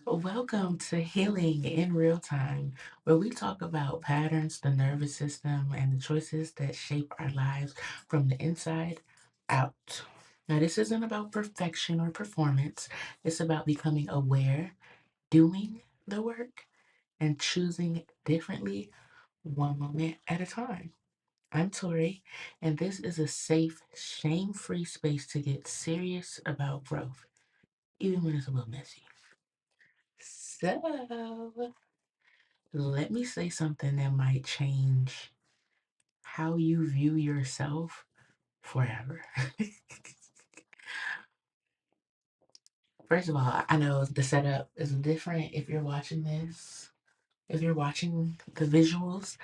Welcome to Healing in Real Time, where we talk about patterns, the nervous system, and the choices that shape our lives from the inside out. Now, this isn't about perfection or performance, it's about becoming aware, doing the work, and choosing differently one moment at a time. I'm Tori, and this is a safe, shame free space to get serious about growth, even when it's a little messy. So, let me say something that might change how you view yourself forever. First of all, I know the setup is different if you're watching this. If you're watching the visuals,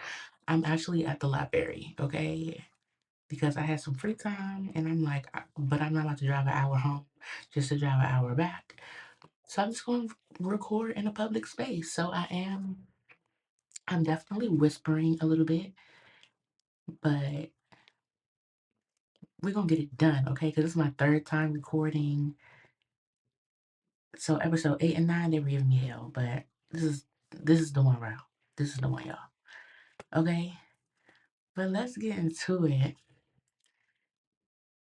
I'm actually at the library, okay? Because I had some free time and I'm like, but I'm not about to drive an hour home just to drive an hour back. So I'm just going to record in a public space. I'm definitely whispering a little bit, but we're gonna get it done, okay? Because this is my third time recording. So episode 8 and 9, they were giving me hell, but this is the one route. This is the one, y'all. Okay? But let's get into it.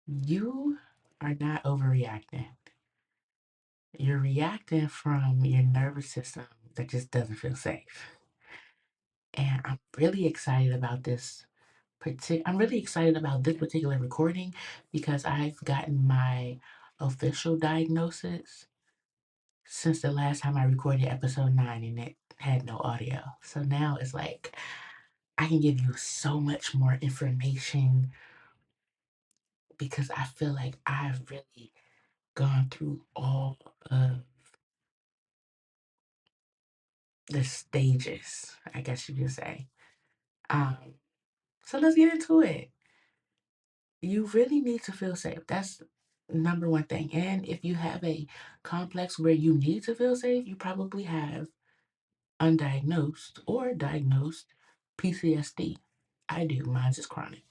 You are not overreacting. You're reacting from your nervous system that just doesn't feel safe. And I'm really excited about I'm really excited about this particular recording because I've gotten my official diagnosis since the last time I recorded episode 9 and it had no audio. So now it's like I can give you so much more information because I feel like I've really gone through all of the stages, I guess you could say. Um, so let's get into it. You really need to feel safe. That's number one thing. And if you have a complex where you need to feel safe, you probably have undiagnosed or diagnosed PTSD. I do. Mine's is chronic.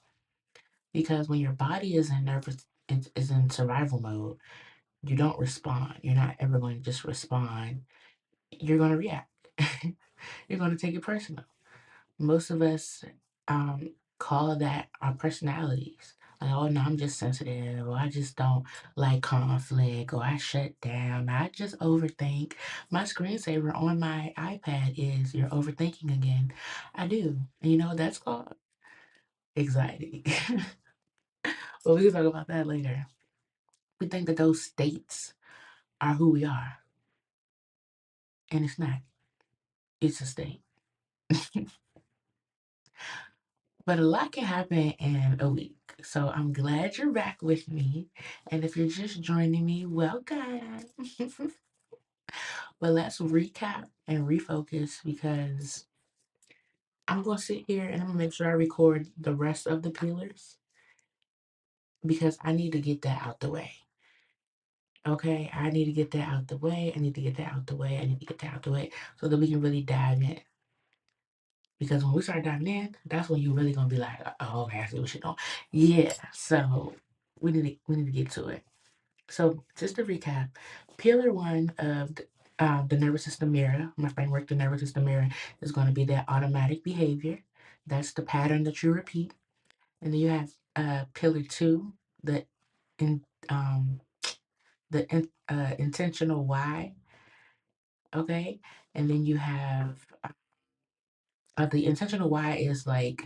Because when your body is in survival mode, you don't respond. You're not ever going to just respond. You're going to react. You're going to take it personal. Most of us call that our personalities. Like, oh no, I'm just sensitive, or I just don't like conflict, or I shut down, I just overthink. My screensaver on my iPad is you're overthinking again. I do. And you know what that's called? Anxiety. But we can talk about that later. We think that those states are who we are, and it's not. It's a state. But a lot can happen in a week. So I'm glad you're back with me. And if you're just joining me, welcome. But let's recap and refocus because I'm going to sit here and I'm going to make sure I record the rest of the pillars because I need to get that out the way. Okay, I need to get that out the way. I need to get that out the way. I need to get that out the way so that we can really dive in. Because when we start diving in, that's when you're really gonna be like, oh, okay, I see what you're doing. Yeah. So we need to get to it. So just to recap, pillar one of the nervous system mirror, my framework, the nervous system mirror, is going to be that automatic behavior. That's the pattern that you repeat. And then you have pillar two, the in intentional why. Okay, and then you have the intentional why is like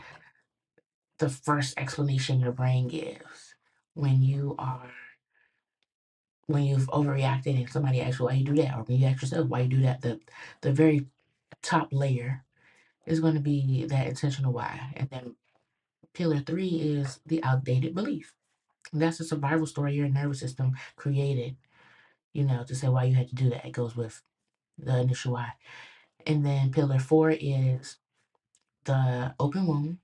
the first explanation your brain gives when you are when you've overreacted and somebody asks you why you do that, or when you ask yourself why you do that. The very top layer is going to be that intentional why, and then pillar three is the outdated belief. That's a survival story your nervous system created, to say why you had to do that. It goes with the initial why, and then pillar four is the open wound.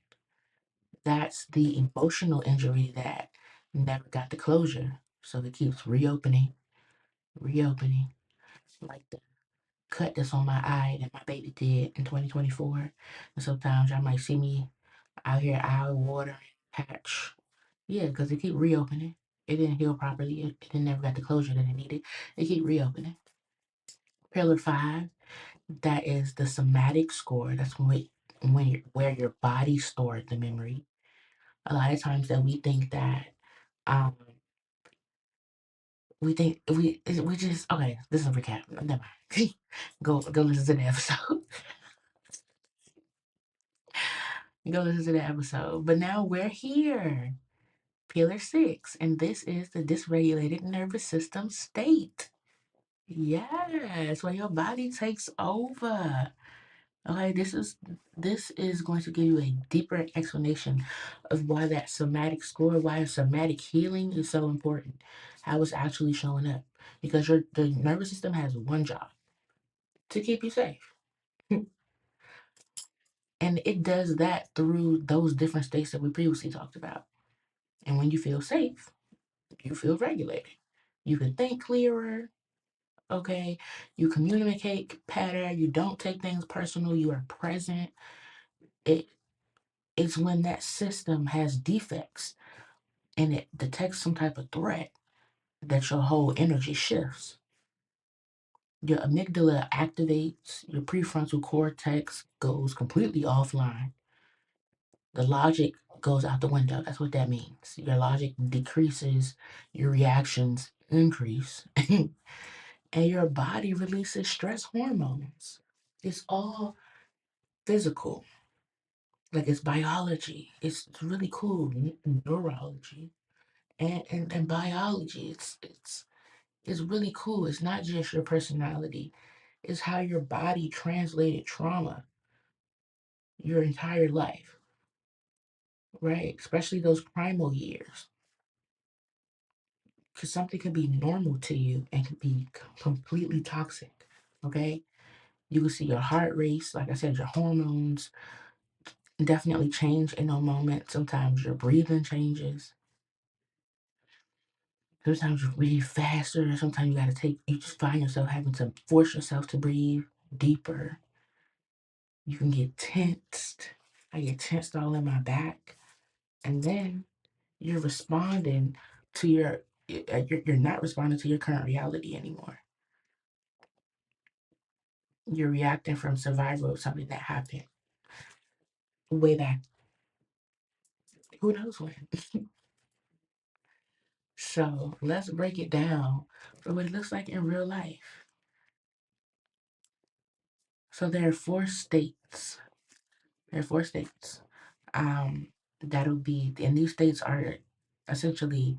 That's the emotional injury that never got the closure. So it keeps reopening, like the cut that's on my eye that my baby did in 2024. And sometimes y'all might see me out here eye watering patch. Yeah, because it keep reopening. It didn't heal properly. It never got the closure that it needed. It keep reopening. Pillar 5, that is the somatic score. That's where your body stored the memory. A lot of times that we think that um we just okay. This is a recap. Never mind. Go listen to the episode. Go listen to the episode. But now we're here. Pillar 6, and this is the dysregulated nervous system state. Yes, where your body takes over. Okay, this is going to give you a deeper explanation of why that somatic score, why somatic healing is so important, how it's actually showing up. Because the nervous system has one job, to keep you safe. And it does that through those different states that we previously talked about. And when you feel safe, you feel regulated. You can think clearer, okay? You communicate better, you don't take things personal, you are present. It it's when that system has defects and it detects some type of threat that your whole energy shifts. Your amygdala activates, your prefrontal cortex goes completely offline. The logic goes out the window. That's what that means. Your logic decreases, your reactions increase, and your body releases stress hormones. It's all physical, like it's biology. It's really cool, neurology and biology. It's really cool. It's not just your personality. It's how your body translated trauma your entire life, right? Especially those primal years. Because something could be normal to you and could be completely toxic, okay? You can see your heart race, like I said, your hormones definitely change in a moment. Sometimes your breathing changes. Sometimes you breathe faster. Sometimes you just find yourself having to force yourself to breathe deeper. You can get tensed. I get tensed all in my back. And then you're responding to you're not responding to your current reality anymore. You're reacting from survival of something that happened way back, who knows when. So let's break it down for what it looks like in real life. So there are four states. There are four states. Um, and these states are essentially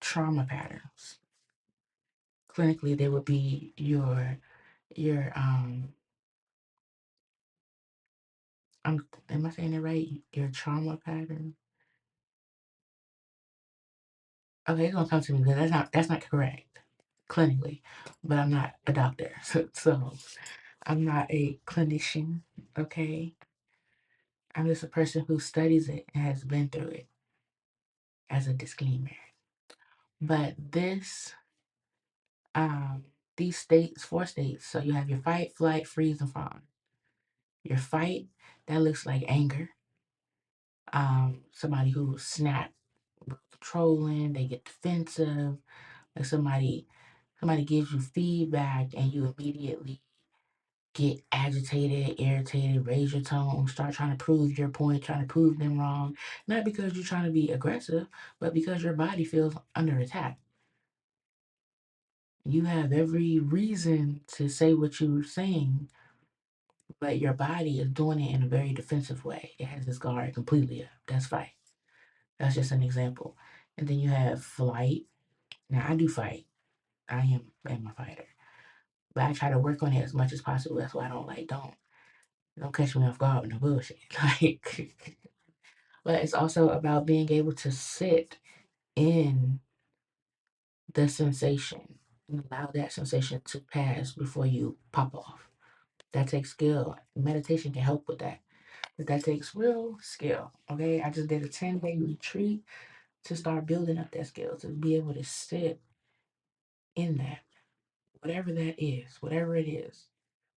trauma patterns. Clinically, they would be your am I saying it right? Your trauma pattern. Okay, it's gonna come to me because that's not correct clinically, but I'm not a doctor, so I'm not a clinician. Okay, I'm just a person who studies it and has been through it. As a disclaimer, but um these states, four states. So you have your fight, flight, freeze, and fawn. Your fight, that looks like anger. Somebody who snap, controlling, they get defensive. Like somebody gives you feedback and you immediately get agitated, irritated, raise your tone, start trying to prove your point, trying to prove them wrong. Not because you're trying to be aggressive, but because your body feels under attack. You have every reason to say what you're saying, but your body is doing it in a very defensive way. It has its guard completely up. That's fight. That's just an example. And then you have flight. Now I do fight. I am a fighter. But I try to work on it as much as possible. That's why I don't catch me off guard with no bullshit. Like but it's also about being able to sit in the sensation and allow that sensation to pass before you pop off. That takes skill. Meditation can help with that. But that takes real skill. Okay. I just did a 10-day retreat to start building up that skill, to be able to sit in that, whatever that is, whatever it is.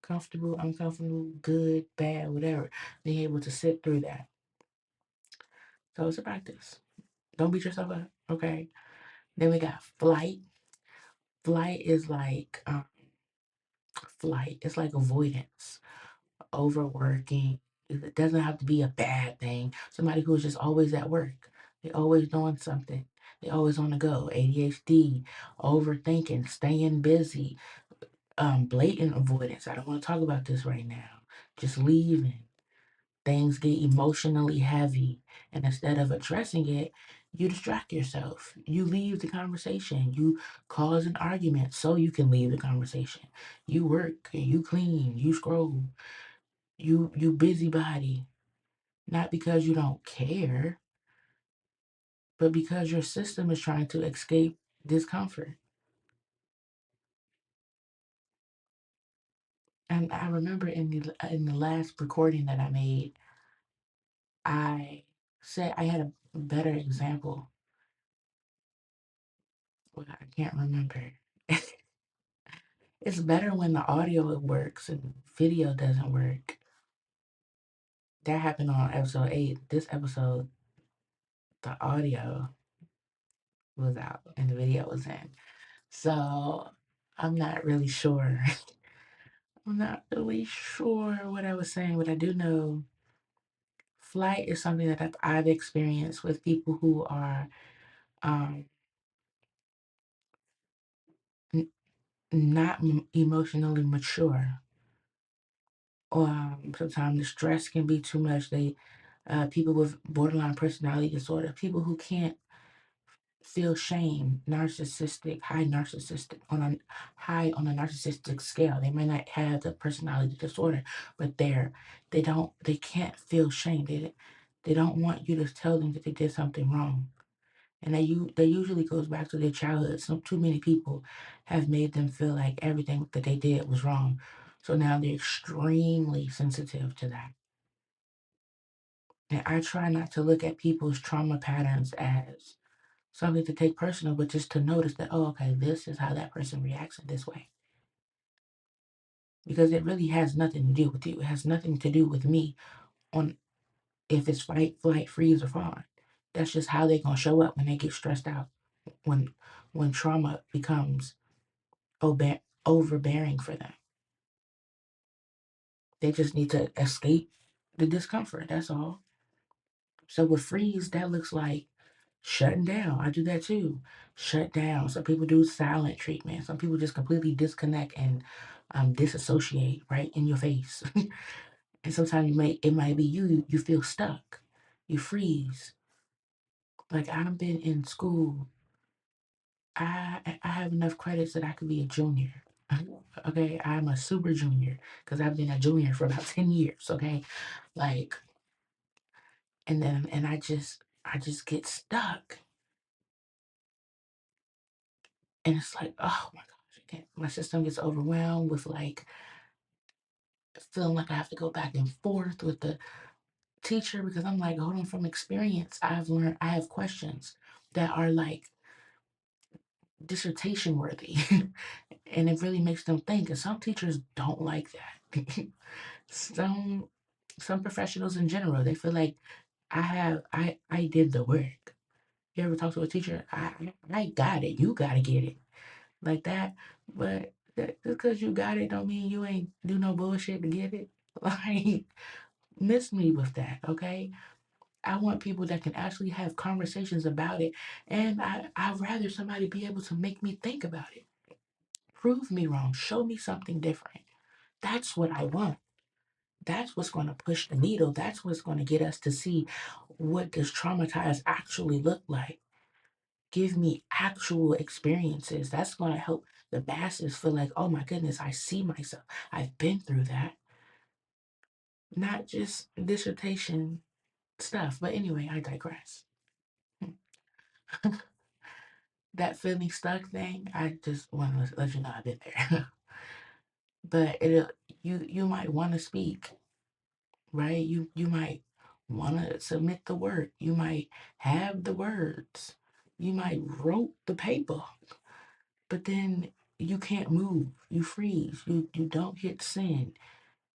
Comfortable, uncomfortable, good, bad, whatever. Being able to sit through that. So it's a practice. Don't beat yourself up. Okay. Then we got flight. Flight is like flight. It's like avoidance, overworking. It doesn't have to be a bad thing. Somebody who's just always at work. They always doing something. They always on the go. ADHD, overthinking, staying busy, blatant avoidance. I don't want to talk about this right now. Just leaving. Things get emotionally heavy, and instead of addressing it, you distract yourself. You leave the conversation. You cause an argument so you can leave the conversation. You work, you clean, you scroll, you busybody, not because you don't care, but because your system is trying to escape discomfort. And I remember in the last recording that I made, I said I had a better example. Well, I can't remember. It's better when the audio works and video doesn't work. That happened on episode 8. This episode, the audio was out and the video was in. So I'm not really sure. I'm not really sure what I was saying, but I do know flight is something that I've experienced with people who are um, n- not emotionally mature. Sometimes the stress can be too much. People with borderline personality disorder, people who can't feel shame, narcissistic, high on a narcissistic scale. They might not have the personality disorder, but they can't feel shame. They don't want you to tell them that they did something wrong. And that usually goes back to their childhood. Too many people have made them feel like everything that they did was wrong. So now they're extremely sensitive to that. And I try not to look at people's trauma patterns as something to take personal, but just to notice that, oh, okay, this is how that person reacts in this way. Because it really has nothing to do with you. It has nothing to do with me on if it's fight, flight, freeze, or fawn. That's just how they're gonna show up when they get stressed out. When when trauma becomes overbearing for them. They just need to escape the discomfort. That's all. So with freeze, that looks like shutting down. I do that too. Shut down. Some people do silent treatment. Some people just completely disconnect and disassociate right in your face. And sometimes it might be you feel stuck. You freeze. Like I've been in school. I have enough credits that I could be a junior. Okay, I'm a super junior because I've been a junior for about 10 years. Okay, like and I just get stuck, and it's like, oh my gosh, my system gets overwhelmed with like feeling like I have to go back and forth with the teacher because I'm like, hold on, from experience, I've learned I have questions that are like dissertation worthy. And it really makes them think. And some teachers don't like that. some some professionals in general, they feel like I did the work. You ever talk to a teacher? I got it. You gotta get it. Like that. But just because you got it don't mean you ain't do no bullshit to get it. Like miss me with that, okay? I want people that can actually have conversations about it. And I'd rather somebody be able to make me think about it. Prove me wrong. Show me something different. That's what I want. That's what's going to push the needle. That's what's going to get us to see what does traumatized actually look like. Give me actual experiences. That's going to help the masses feel like, oh my goodness, I see myself. I've been through that. Not just dissertation stuff. But anyway, I digress. That feeling stuck thing, I just want to let you know I've been there. But you might want to speak, right? You might want to submit the work. You might have the words. You might wrote the paper, but then you can't move. You freeze. You don't hit send.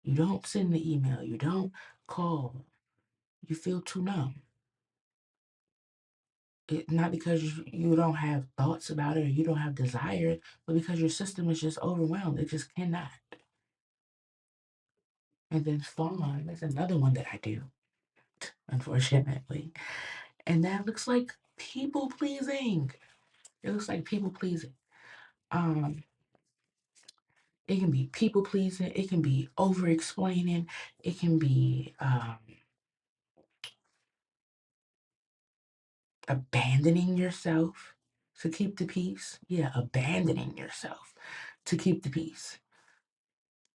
You don't send the email. You don't call. You feel too numb. Not because you don't have thoughts about it or you don't have desire, but because your system is just overwhelmed. It just cannot. And then Fawn, that's another one that I do, unfortunately. And that looks like people pleasing. It looks like people pleasing. Um, it can be people pleasing, it can be over explaining, it can be abandoning yourself to keep the peace. Yeah, abandoning yourself to keep the peace.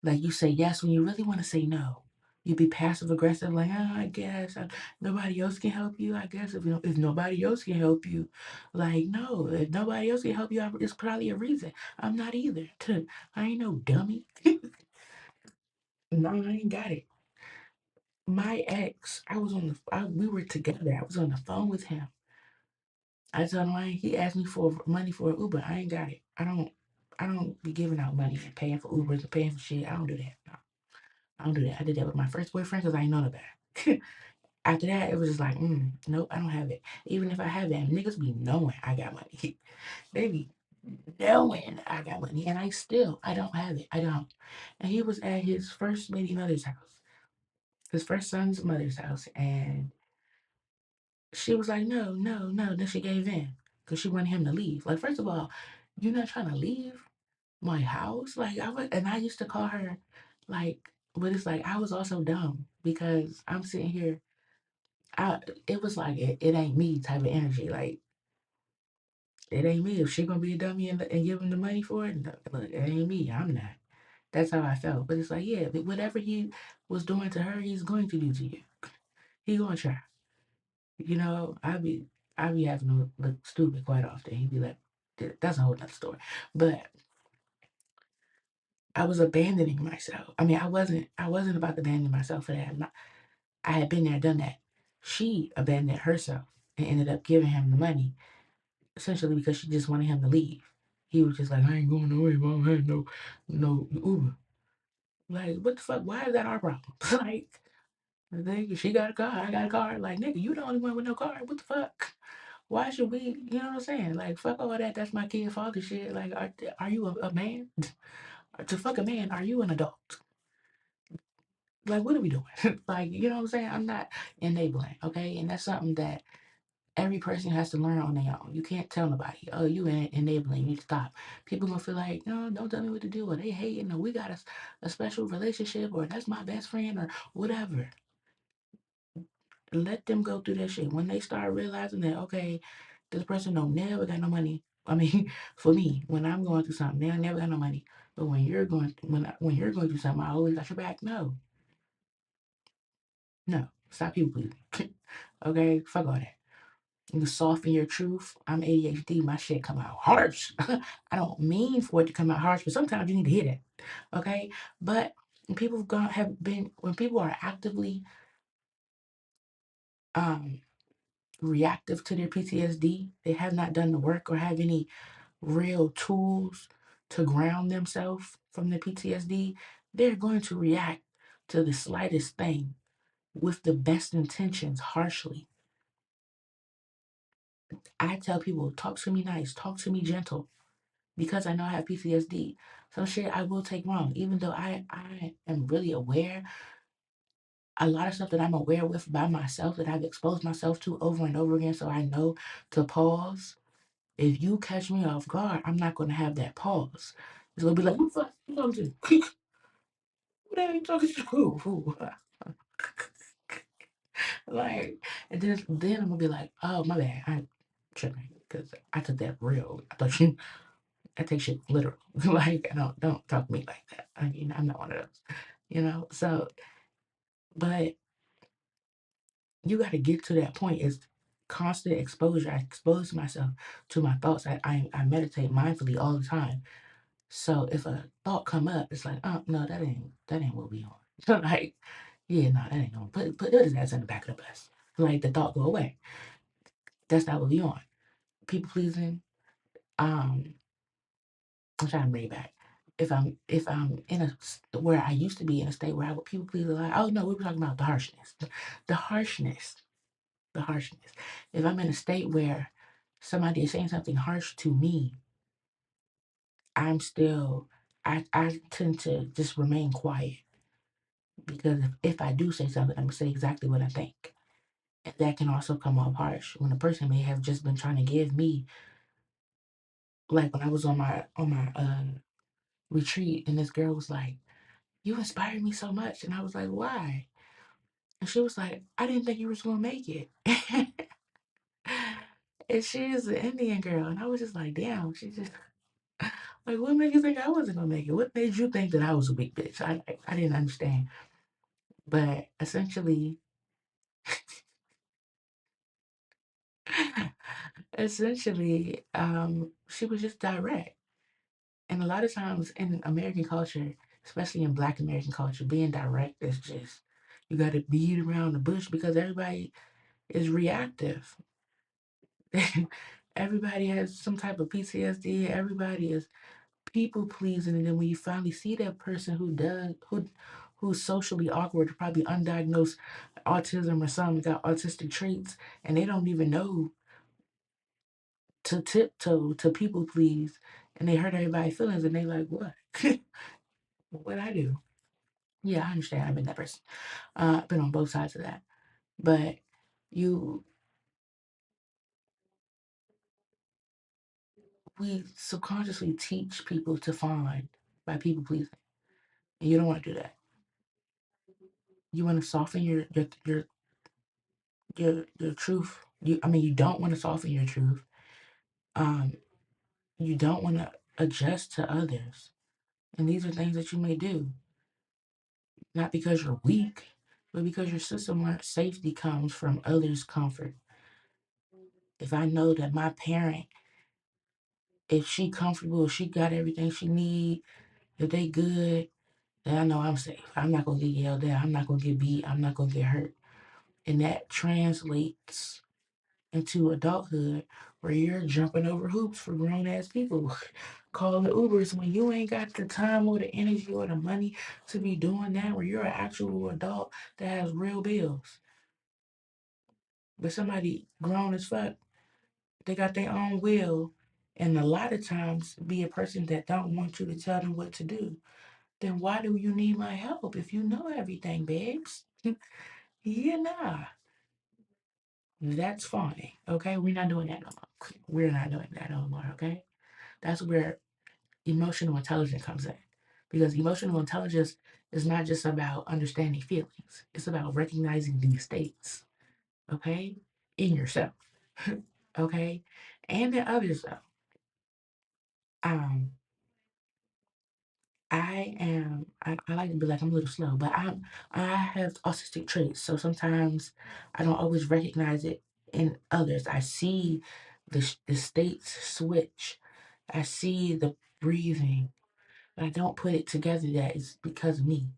Like you say yes when you really want to say no. You be passive aggressive, like, oh, I guess nobody else can help you. I guess if nobody else can help you, like, no, if nobody else can help you, it's probably a reason. I'm not either. I ain't no dummy. No, I ain't got it. My ex, we were together. I was on the phone with him. I told him he asked me for money for an Uber. I ain't got it. I don't be giving out money and paying for Ubers and paying for shit. I don't do that. No, I don't do that. I did that with my first boyfriend because I ain't know no better. After that, it was just like, nope, I don't have it. Even if I have it, niggas be knowing I got money. They be knowing I got money, and I don't have it. I don't. And he was at his first lady mother's house, his first son's mother's house, and she was like, no, no, no. Then she gave in because she wanted him to leave. Like, first of all, you're not trying to leave my house. Like, and I used to call her, like, but it's like I was also dumb because I'm sitting here. It was like it ain't me type of energy. Like, it ain't me. If she gonna be a dummy and give him the money for it, no, look, it ain't me. I'm not. That's how I felt. But it's like, yeah, but whatever he was doing to her, he's going to do to you. He gonna try. You know, I be having to look stupid quite often. He'd be like, that's a whole nother story. But I was abandoning myself. I mean, I wasn't about to abandon myself for that. I had been there, done that. She abandoned herself and ended up giving him the money, essentially because she just wanted him to leave. He was just like, I ain't going nowhere, mom. I had no Uber. Like, what the fuck? Why is that our problem? Like, nigga, she got a car, I got a car. Like, nigga, you the only one with no car. What the fuck? Why should we, you know what I'm saying? Like, fuck all that. That's my kid father shit. Like, are you a man? To fuck a man, are you an adult? Like, what are we doing? Like, you know what I'm saying? I'm not enabling, okay? And that's something that every person has to learn on their own. You can't tell nobody, oh, you ain't enabling, you need to stop. People gonna feel like, no, don't tell me what to do, or they hating, or we got a special relationship, or that's my best friend, or whatever. Let them go through that shit. When they start realizing that, okay, this person don't never got no money. I mean, for me, when I'm going through something, they never got no money. But when you're going through something, I always got your back. No, no, stop people pleasing. Okay, fuck all that. You soften your truth. I'm ADHD. My shit come out harsh. I don't mean for it to come out harsh, but sometimes you need to hear that. Okay, but when people are actively um reactive to their PTSD, they have not done the work or have any real tools to ground themselves from the PTSD, they're going to react to the slightest thing with the best intentions harshly. I tell people, talk to me nice, talk to me gentle, because I know I have PTSD. Some shit I will take wrong, even though I am really aware. A lot of stuff that I'm aware with by myself that I've exposed myself to over and over again, so I know to pause. If you catch me off guard, I'm not going to have that pause. It's going to be like, who the fuck you talking to? Who that ain't talking to? Who? Like, and then I'm gonna be like, oh my bad, I'm tripping because I took that real. I take shit literal. Like, I don't talk to me like that. I mean, I'm not one of those, you know. So, but you got to get to that point. It's constant exposure. I expose myself to my thoughts. I meditate mindfully all the time. So if a thought come up, it's like, oh no, that ain't what we on. So like, yeah, no, that ain't on. Put his ass in the back of the bus. Like the thought go away. That's not what we on. People pleasing. Um, I'm trying to bring it back. If I'm in where I used to be in a state where I would people please a lot. Oh no, we were talking about the harshness. The harshness. The harshness. If I'm in a state where somebody is saying something harsh to me, I'm still I tend to just remain quiet. Because if I do say something, I'm gonna say exactly what I think. And that can also come off harsh when a person may have just been trying to give me, like when I was on my retreat, and this girl was like, "You inspired me so much," and I was like, "Why?" And she was like, "I didn't think you was gonna make it." And she is an Indian girl, and I was just like, "Damn!" She just like, "What made you think I wasn't gonna make it? What made you think that I was a weak bitch?" I didn't understand, but essentially, she was just direct. And a lot of times in American culture, especially in Black American culture, being direct is just, you got to beat around the bush because everybody is reactive. Everybody has some type of PTSD. Everybody is people pleasing, and then when you finally see that person who's socially awkward, probably undiagnosed autism or something, got autistic traits, and they don't even know to tiptoe to people please, and they hurt everybody's feelings, and they like, what? What I do? Yeah, I understand. I've been that person. I've been on both sides of that. But you, we subconsciously teach people to fawn by people pleasing, and you don't want to do that. You want to soften your truth. I mean, you don't want to soften your truth. Um, you don't want to adjust to others, and these are things that you may do, not because you're weak, but because your system learned safety comes from others' comfort. If I know that my parent, if she comfortable, if she got everything she need, if they good, then I know I'm safe. I'm not gonna get yelled at. I'm not gonna get beat. I'm not gonna get hurt. And that translates into adulthood where you're jumping over hoops for grown ass people, calling Ubers when you ain't got the time or the energy or the money to be doing that, where you're an actual adult that has real bills. But somebody grown as fuck, they got their own will, and a lot of times be a person that don't want you to tell them what to do. Then why do you need my help if you know everything, babes? Yeah, nah. That's funny. Okay, we're not doing that no more. We're not doing that no more. Okay, that's where emotional intelligence comes in, because emotional intelligence is not just about understanding feelings. It's about recognizing these states. Okay, in yourself. Okay, and in others. Though. Um, I like to be like I'm a little slow, but I have autistic traits, so sometimes I don't always recognize it in others. I see the states switch. I see the breathing, but I don't put it together that it's because of me.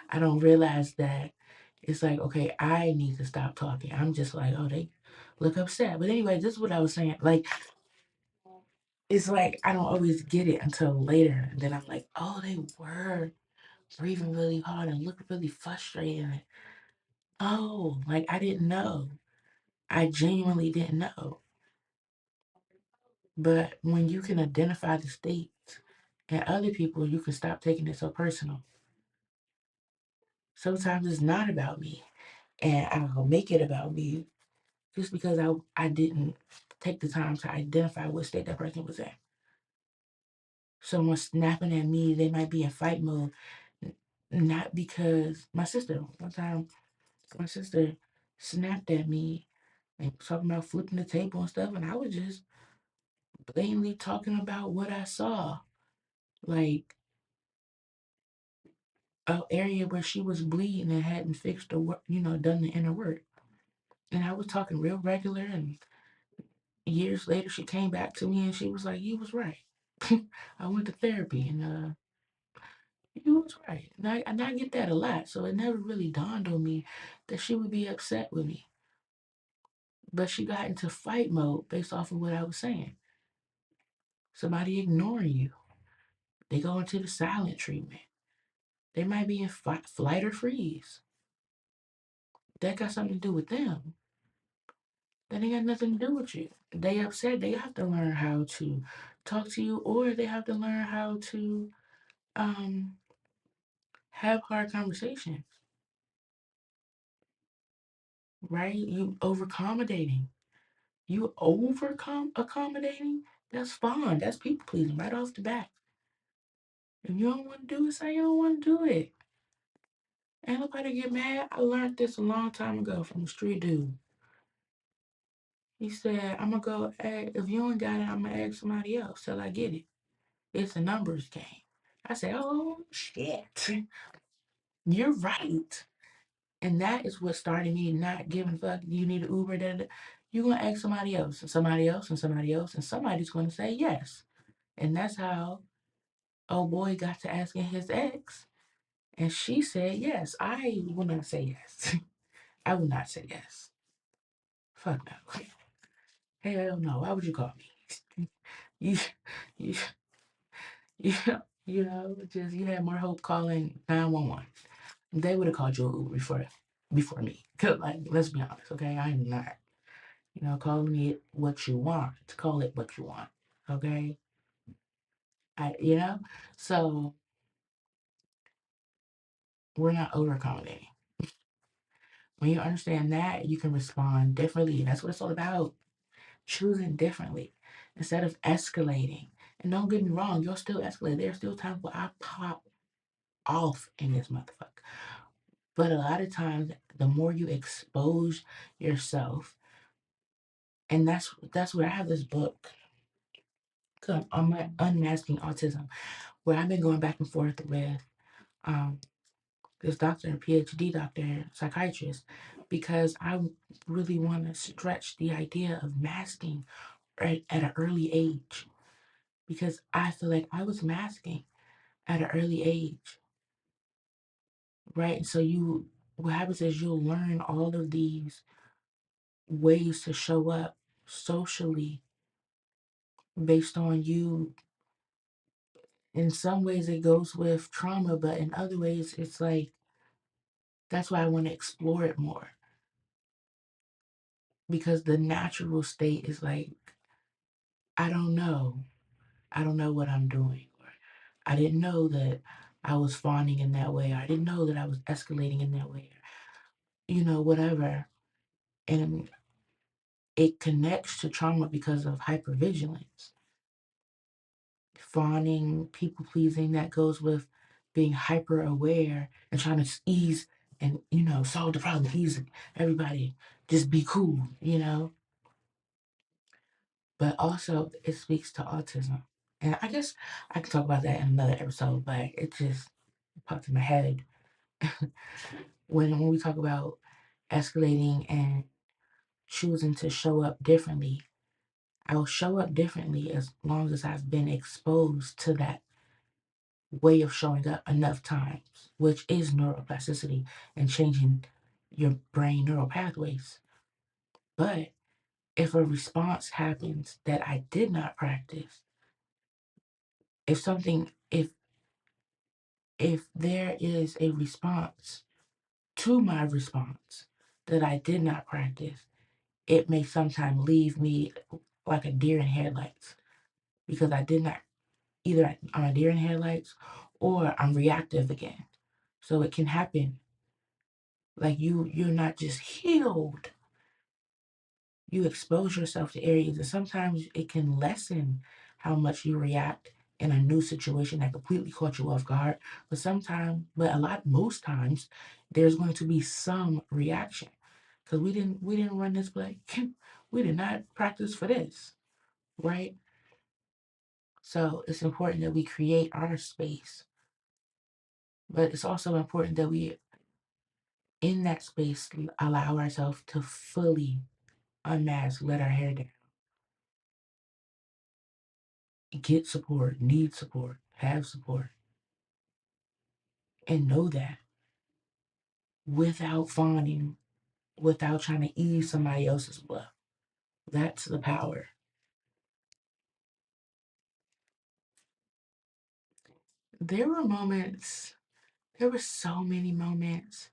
I don't realize that it's like, okay, I need to stop talking. I'm just like, oh, they look upset. But anyway, this is what I was saying. Like, it's like I don't always get it until later. And then I'm like, oh, they were breathing really hard and looked really frustrated. And, oh, like I didn't know. I genuinely didn't know. But when you can identify the states and other people, you can stop taking it so personal. Sometimes it's not about me, and I'll make it about me just because I didn't take the time to identify what state that person was in. Someone snapping at me, they might be in fight mode, n- not because my sister. One time, my sister snapped at me and was talking about flipping the table and stuff, and I was just blatantly talking about what I saw, like an area where she was bleeding and hadn't fixed the work, done the inner work. And I was talking real regular, and years later she came back to me and she was like, "You was right." I went to therapy, and you was right. And I get that a lot, so it never really dawned on me that she would be upset with me. But she got into fight mode based off of what I was saying. Somebody ignoring you, they go into the silent treatment. They might be in flight or freeze. That got something to do with them. That ain't got nothing to do with you. They upset. They have to learn how to talk to you, or they have to learn how to um have hard conversations, right? You over accommodating. You overcome accommodating. That's fine. That's people pleasing right off the bat. If you don't want to do it, say you don't want to do it. Ain't nobody get mad. I learned this a long time ago from a street dude. He said, I'm gonna go if you ain't got it, I'm gonna ask somebody else till I get it. It's a numbers game. I said, oh shit. You're right. And that is what started me not giving a fuck. You need an Uber, you're gonna ask somebody else and somebody else and somebody else, and somebody's gonna say yes. And that's how old boy got to asking his ex, and she said yes. I will not say yes. I will not say yes. Fuck no. Hell no. Why would you call me? You, you, you, just you had more hope calling 911. They would have called you an Uber before me. 'Cause, like, let's be honest, okay? I am not. Calling it what you want. Call it what you want. Okay? So we're not over accommodating. When you understand that, you can respond differently. That's what it's all about. Choosing differently instead of escalating. And don't get me wrong, you'll still escalate. There's still times where I pop off in this motherfucker. But a lot of times, the more you expose yourself, and that's where I have this book on my unmasking autism, where I've been going back and forth with um, this doctor, PhD doctor, psychiatrist, because I really want to stretch the idea of masking at an early age, because I feel like I was masking at an early age, right? So what happens is you'll learn all of these ways to show up socially based on you. In some ways, it goes with trauma, but in other ways, it's like that's why I want to explore it more, because the natural state is like, I don't know. I don't know what I'm doing. Or I didn't know that I was fawning in that way. Or I didn't know that I was escalating in that way. Whatever. And it connects to trauma because of hypervigilance. Fawning, people pleasing, that goes with being hyper aware and trying to ease and, solve the problem, easy. Everybody just be cool. But also it speaks to autism. And I guess I could talk about that in another episode, but it just popped in my head when we talk about escalating and choosing to show up differently. I will show up differently as long as I've been exposed to that way of showing up enough times, which is neuroplasticity and changing your brain neural pathways. But if a response happens that I did not practice, if there is a response to my response that I did not practice, it may sometimes leave me like a deer in headlights, because I did not, either I'm a deer in headlights or I'm reactive again. So it can happen. Like you're not just healed. You expose yourself to areas, and sometimes it can lessen how much you react in a new situation that completely caught you off guard. Most times, there's going to be some reaction, because we didn't run this play. We did not practice for this, right? So it's important that we create our space, but it's also important that we, in that space, allow ourselves to fully unmask, let our hair down, get support, need support, have support, and know that without fawning, without trying to ease somebody else's bluff. That's the power. There were moments, there were so many moments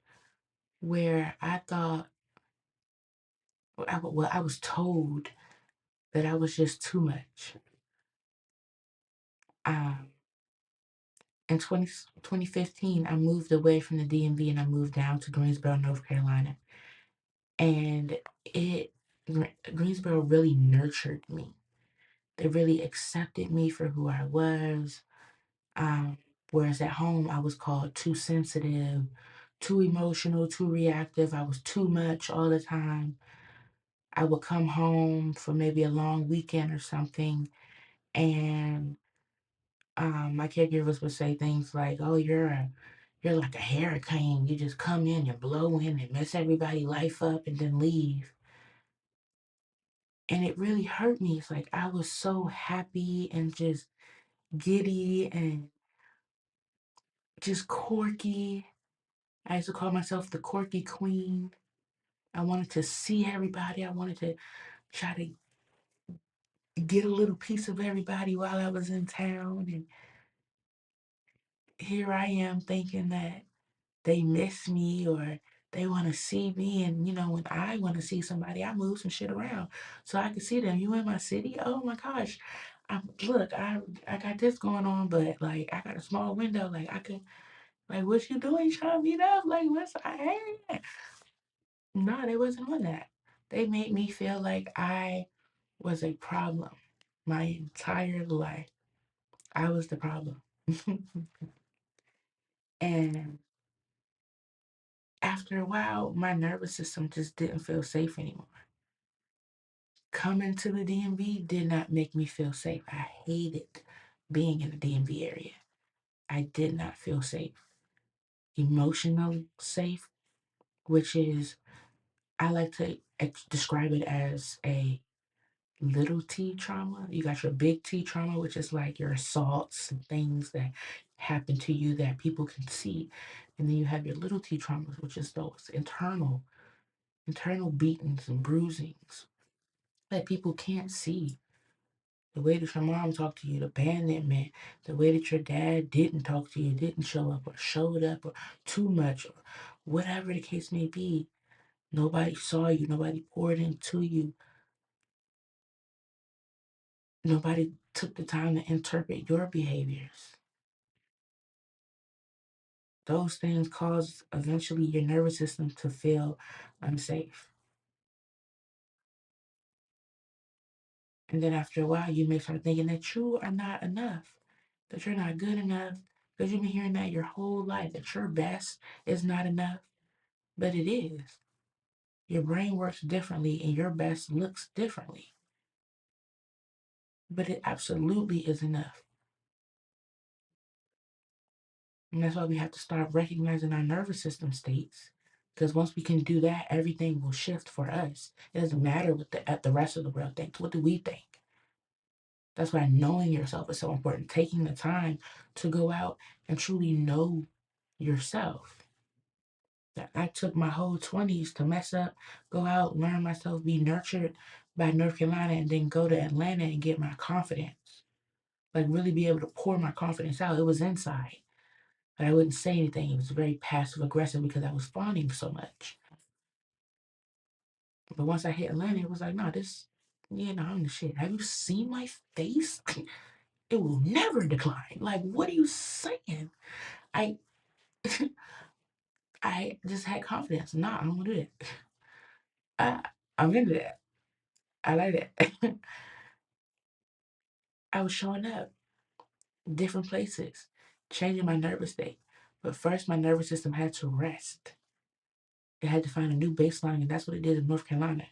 where I thought, I was told that I was just too much. Um, In 2015, I moved away from the DMV and I moved down to Greensboro, North Carolina. And it Greensboro really nurtured me. They really accepted me for who I was. Um, Whereas at home, I was called too sensitive, too emotional, too reactive. I was too much all the time. I would come home for maybe a long weekend or something, and my caregivers would say things like, "Oh, you're like a hurricane. You just come in and blow in and mess everybody's life up and then leave." And it really hurt me. It's like I was so happy and just giddy and just quirky. I used to call myself the quirky queen. I wanted to see everybody. I wanted to try to get a little piece of everybody while I was in town. And here I am thinking that they miss me or they want to see me. And, when I want to see somebody, I move some shit around so I can see them. You in my city? Oh my gosh. Look, I got this going on, but like I got a small window. Like I could, like, what you doing? Trying to meet up? Like, hey. No, they wasn't on that. They made me feel like I was a problem my entire life. I was the problem. And after a while, my nervous system just didn't feel safe anymore. Coming to the DMV did not make me feel safe. I hated being in the DMV area. I did not feel safe. Emotionally safe, which is, I like to describe it as a little T trauma. You got your big T trauma, which is like your assaults and things that happen to you that people can see. And then you have your little T traumas, which is those internal beatings and bruisings that people can't see. The way that your mom talked to you, the abandonment, the way that your dad didn't talk to you, didn't show up, or showed up, or too much, or whatever the case may be. Nobody saw you, nobody poured into you, nobody took the time to interpret your behaviors. Those things cause eventually your nervous system to feel unsafe. And then after a while, you may start thinking that you are not enough, that you're not good enough, because you've been hearing that your whole life, that your best is not enough, but it is. Your brain works differently and your best looks differently, but it absolutely is enough. And that's why we have to start recognizing our nervous system states. Because once we can do that, everything will shift for us. It doesn't matter what the rest of the world thinks. What do we think? That's why knowing yourself is so important. Taking the time to go out and truly know yourself. That I took my whole 20s to mess up, go out, learn myself, be nurtured by North Carolina, and then go to Atlanta and get my confidence. Like really be able to pour my confidence out. It was inside. But I wouldn't say anything. It was very passive aggressive because I was fawning so much. But once I hit Atlanta, it was like, no, I'm the shit. Have you seen my face? It will never decline. Like, what are you saying? I I just had confidence. Nah, I don't want to do that. I'm into that. I like that. I was showing up different places, changing my nervous state. But first, my nervous system had to rest. It had to find a new baseline, and that's what it did in North Carolina.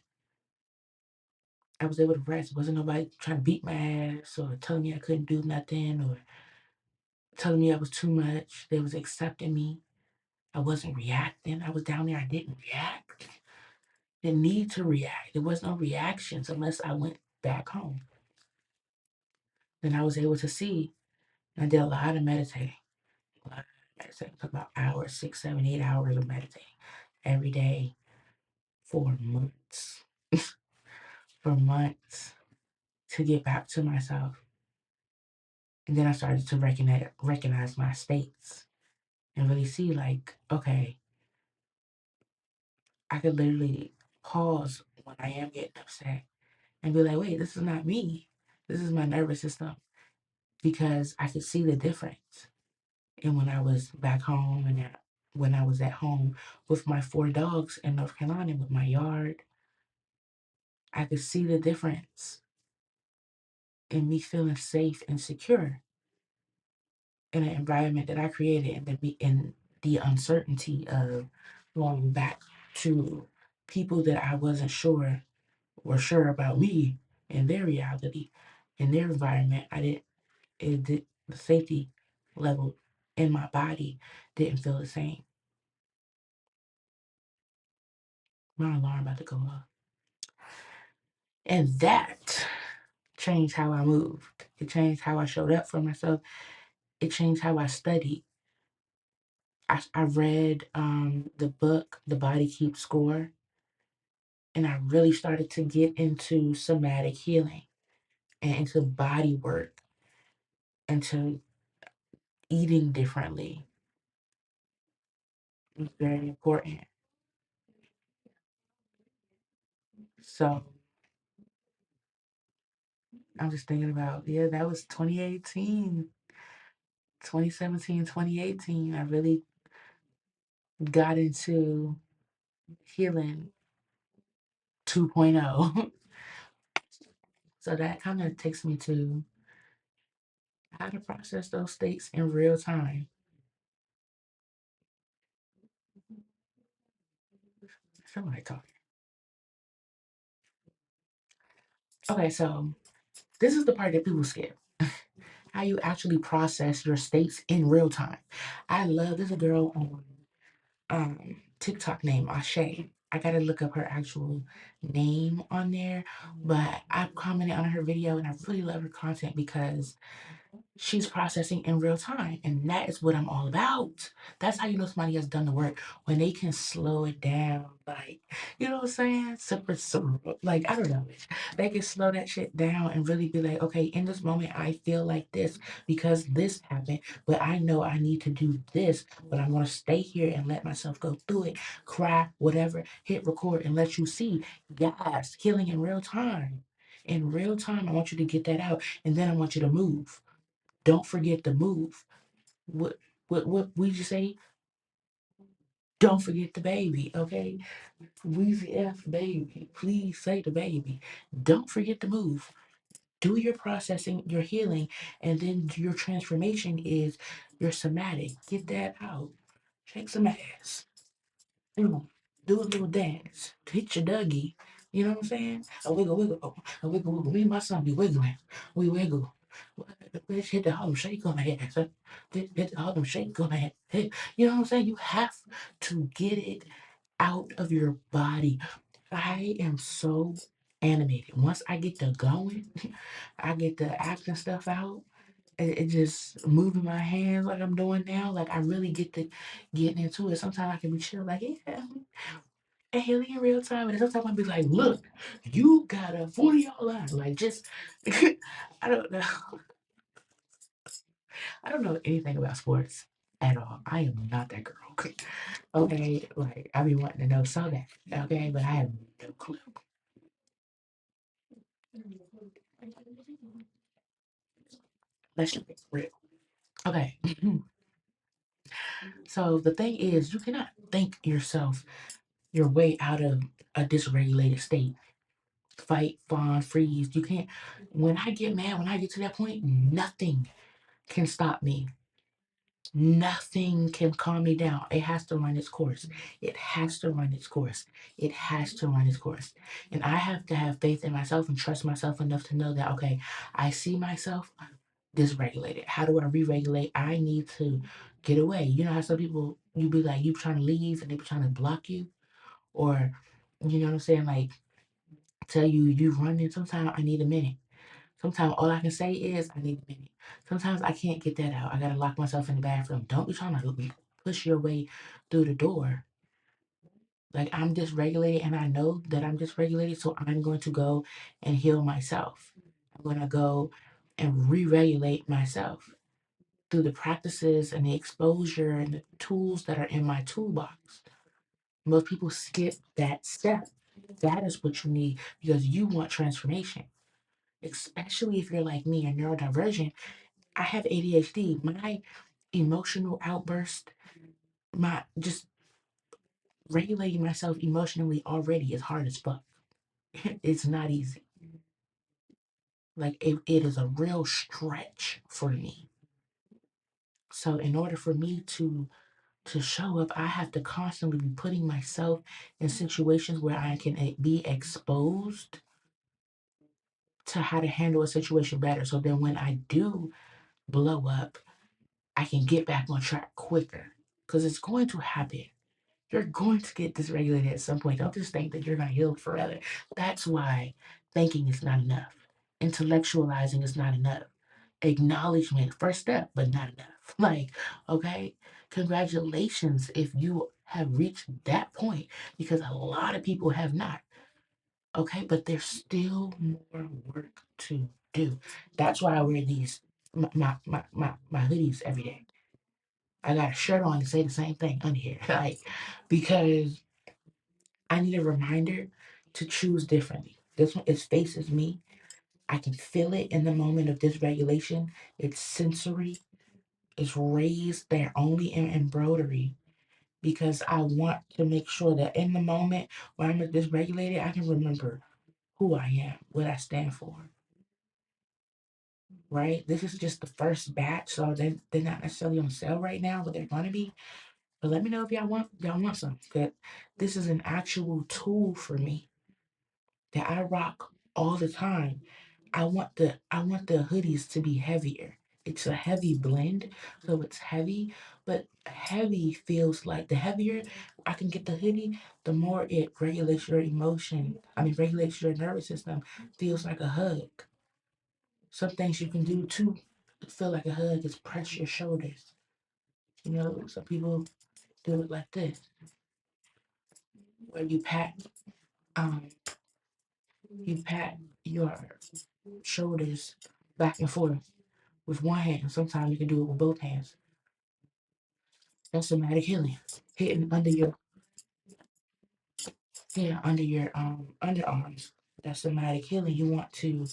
I was able to rest. Wasn't nobody trying to beat my ass or telling me I couldn't do nothing or telling me I was too much. They was accepting me. I wasn't reacting. I was down there. I didn't react. Didn't need to react. There was no reactions unless I went back home. Then I was able to see. I did a lot of meditating. A lot of meditating. Took about hours, 6, 7, 8 hours of meditating every day for months. For months to get back to myself. And then I started to recognize my states and really see like, okay, I could literally pause when I am getting upset and be like, wait, this is not me. This is my nervous system because I could see the difference. And when I was back home and when I was at home with my 4 dogs in North Carolina with my yard, I could see the difference in me feeling safe and secure in an environment that I created, and the uncertainty of going back to people that I wasn't sure were sure about me and their reality and their environment. The safety level in my body didn't feel the same. My alarm about to go off. And that changed how I moved. It changed how I showed up for myself. It changed how I studied. I read the book, The Body Keeps Score, and I really started to get into somatic healing and into body work, into eating differently. It was very important. So I'm just thinking about, yeah, that was 2018, 2017, 2018. I really got into healing 2.0. So that kind of takes me to how to process those states in real time. Somebody talking. Okay, so this is the part that people skip. How you actually process your states in real time. I love, there's a girl on TikTok named Ashay. I gotta look up her actual name on there, but I've commented on her video and I really love her content because she's processing in real time, and that is what I'm all about. That's how you know somebody has done the work, when they can slow it down, like, you know what I'm saying? Super, like, I don't know, they can slow that shit down and really be like, okay, in this moment I feel like this because this happened, but I know I need to do this, but I'm gonna stay here and let myself go through it, cry, whatever, hit record and let you see. Yes, healing in real time. In real time, I want you to get that out, and then I want you to move. Don't forget to move. What we just say? Don't forget the baby, okay? Weezy F baby. Please say the baby. Don't forget to move. Do your processing, your healing, and then your transformation is your somatic. Get that out. Shake some ass. Do a little dance. Hit your Dougie. You know what I'm saying? A wiggle, wiggle, a wiggle, wiggle. Me and my son be wiggling. We wiggle. Bitch, hit the Harlem Shake on the ass. Hit the Harlem Shake on the ass. You know what I'm saying? You have to get it out of your body. I am so animated. Once I get to going, I get the acting stuff out. It just moving my hands like I'm doing now. Like I really get to getting into it. Sometimes I can be chill, like, yeah, and healing in real time. And sometimes I'll be like, look, you got a 40-yard line. Like just I don't know. I don't know anything about sports at all. I am not that girl. Okay, like I be wanting to know so bad. Okay, but I have no clue. Let's just be real. Okay. So the thing is, you cannot think yourself your way out of a dysregulated state. Fight, fawn, freeze. You can't. When I get mad, when I get to that point, nothing can stop me. Nothing can calm me down. It has to run its course. It has to run its course. It has to run its course. And I have to have faith in myself and trust myself enough to know that, okay, I see myself dysregulated. How do I re-regulate? I need to get away. You know how some people, you be like, you trying to leave and they be trying to block you? Or, you know what I'm saying? Like, tell you, you running. Sometimes I need a minute. Sometimes all I can say is I need a minute. Sometimes I can't get that out. I gotta lock myself in the bathroom. Don't be trying to push your way through the door. Like I'm dysregulated and I know that I'm dysregulated, so I'm going to go and heal myself. I'm gonna go and re-regulate myself through the practices and the exposure and the tools that are in my toolbox. Most people skip that step. That is what you need because you want transformation, especially if you're like me, you're neurodivergent. I have ADHD. My emotional outburst, my just regulating myself emotionally already is hard as fuck. It's not easy. Like it is a real stretch for me. So in order for me to show up, I have to constantly be putting myself in situations where I can be exposed to how to handle a situation better. So then when I do blow up, I can get back on track quicker. Because it's going to happen. You're going to get dysregulated at some point. Don't just think that you're going to heal forever. That's why thinking is not enough. Intellectualizing is not enough. Acknowledgement, first step, but not enough. Like, okay, congratulations if you have reached that point, because a lot of people have not. Okay, but there's still more work to do. That's why I wear these my hoodies every day. I got a shirt on to say the same thing under here, like, because I need a reminder to choose differently. This one, it faces me. I can feel it in the moment of dysregulation. It's sensory. It's raised there only in embroidery, because I want to make sure that in the moment when I'm dysregulated, I can remember who I am, what I stand for. Right? This is just the first batch, so they're not necessarily on sale right now, but they're gonna be. But let me know if y'all want some. That this is an actual tool for me that I rock all the time. I want the hoodies to be heavier. It's a heavy blend, so it's heavy, but heavy feels like the heavier I can get the hoodie, the more it regulates your emotion. I mean, regulates your nervous system. Feels like a hug. Some things you can do too feel like a hug is press your shoulders. You know, some people do it like this, where um you pat your shoulders back and forth with one hand. Sometimes you can do it with both hands. That's somatic healing. Hitting under your, yeah, under your underarms. That's somatic healing. You want to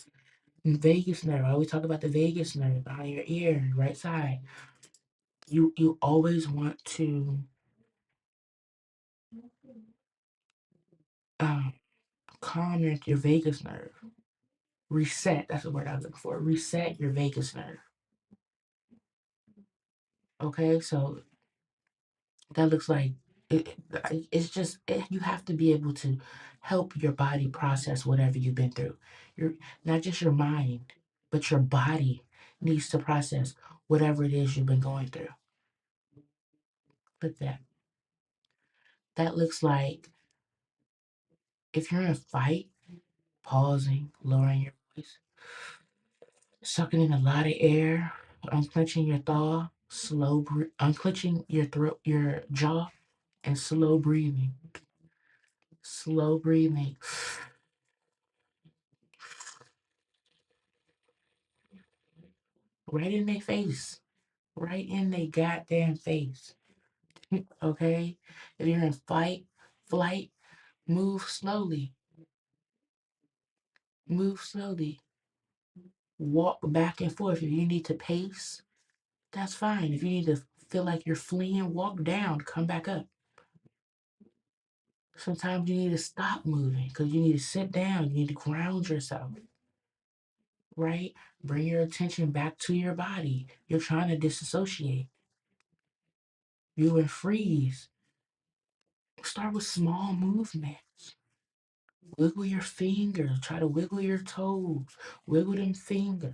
vagus nerve. I always talk about the vagus nerve behind your ear, right side. You always want to um calm your vagus nerve. Reset. That's the word I was looking for. Reset your vagus nerve. Okay, so that looks like it's just you have to be able to help your body process whatever you've been through. Your Not just your mind, but your body needs to process whatever it is you've been going through. But that looks like, if you're in a fight, pausing, lowering your voice, sucking in a lot of air, unclenching your jaw, unclenching your throat, your jaw, and slow breathing. Slow breathing. Right in their face. Right in their goddamn face. Okay? If you're in flight, move slowly. Move slowly. Walk back and forth. If you need to pace, that's fine. If you need to feel like you're fleeing, walk down, come back up. Sometimes you need to stop moving because you need to sit down. You need to ground yourself, right? Bring your attention back to your body. You're trying to disassociate. You in freeze. Start with small movements. Wiggle your fingers. Try to wiggle your toes. Wiggle them fingers.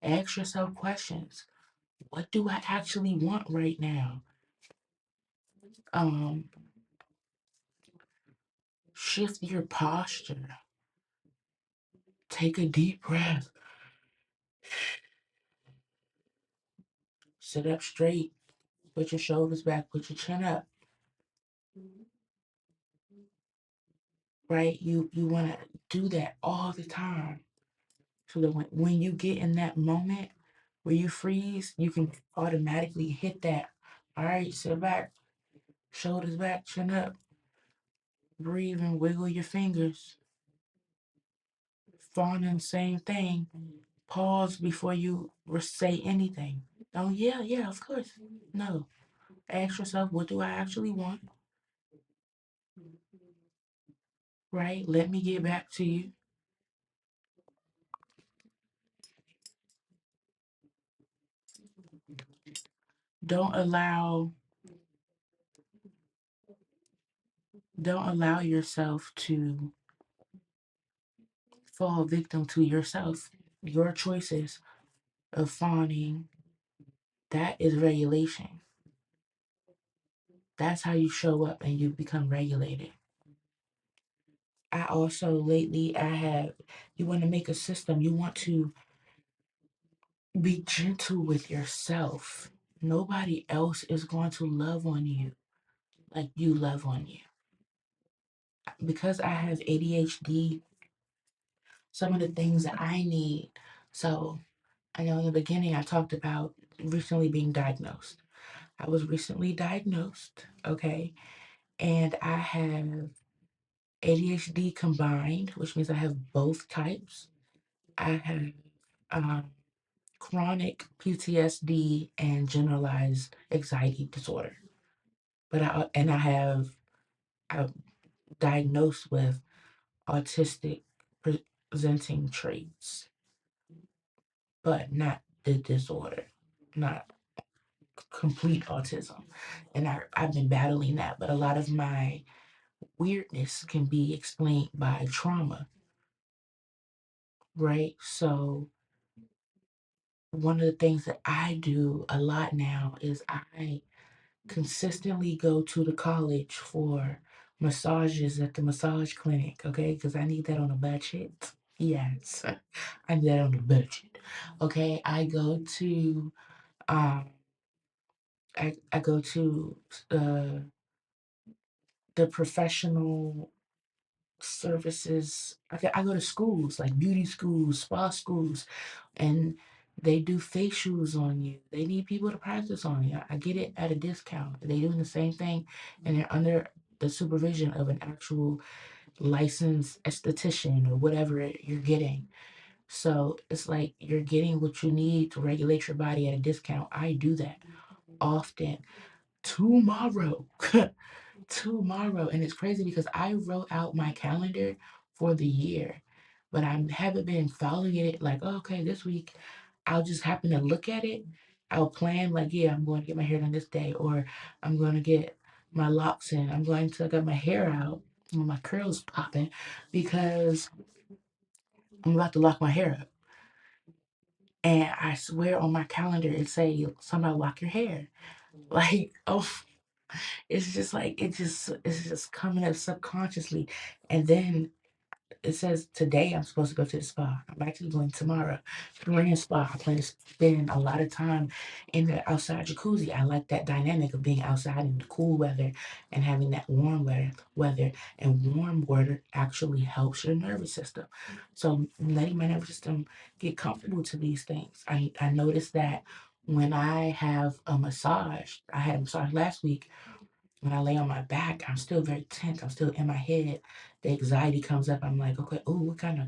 Ask yourself questions. What do I actually want right now? Um, Shift your posture. Take a deep breath. Sit up straight. Put your shoulders back. Put your chin up. Right? You want to do that all the time, so that when you get in that moment where you freeze, you can automatically hit that. All right, sit back, shoulders back, chin up, breathe and wiggle your fingers. Fawning, same thing. Pause before you say anything. Oh, yeah, yeah, of course. No. Ask yourself, what do I actually want? Right? Let me get back to you. Don't allow don't allow yourself to fall victim to yourself. Your choices of fawning, that is regulation. That's how you show up and you become regulated. I also lately I have you want to make a system. You want to be gentle with yourself. Nobody else is going to love on you like you love on you. Because I have ADHD, some of the things that I need. So I know in the beginning I talked about recently being diagnosed. I was recently diagnosed, okay, and I have ADHD combined, which means I have both types. I have um, chronic PTSD and generalized anxiety disorder. But I have I'm diagnosed with autistic presenting traits, but not the disorder, not complete autism. And I've been battling that, but a lot of my weirdness can be explained by trauma, right? So one of the things that I do a lot now is I consistently go to the college for massages at the massage clinic, okay? Because I need that on a budget. Yes, I need that on a budget. Okay, um I go to uh the professional services. I go to schools like beauty schools, spa schools, and they do facials on you. They need people to practice on you. I get it at a discount. They doing the same thing, and they're under the supervision of an actual licensed esthetician or whatever you're getting. So it's like you're getting what you need to regulate your body at a discount. I do that often. Tomorrow. Tomorrow. And it's crazy because I wrote out my calendar for the year, but I haven't been following it like, oh, okay, this week I'll just happen to look at it. I'll plan like, yeah, I'm going to get my hair done this day, or I'm going to get my locks in. I'm going to get my hair out and my curls popping because I'm about to lock my hair up. And I swear on my calendar it say somebody lock your hair. Like, oh, it's just like it's just coming up subconsciously. And then it says today I'm supposed to go to the spa. I'm actually going tomorrow. Korean spa. I plan to spend a lot of time in the outside jacuzzi. I like that dynamic of being outside in the cool weather and having that warm weather. And warm water actually helps your nervous system. So letting my nervous system get comfortable to these things. I noticed that when I have a massage, I had a massage last week. When I lay on my back, I'm still very tense. I'm still in my head. The anxiety comes up. I'm like, okay, oh, what kind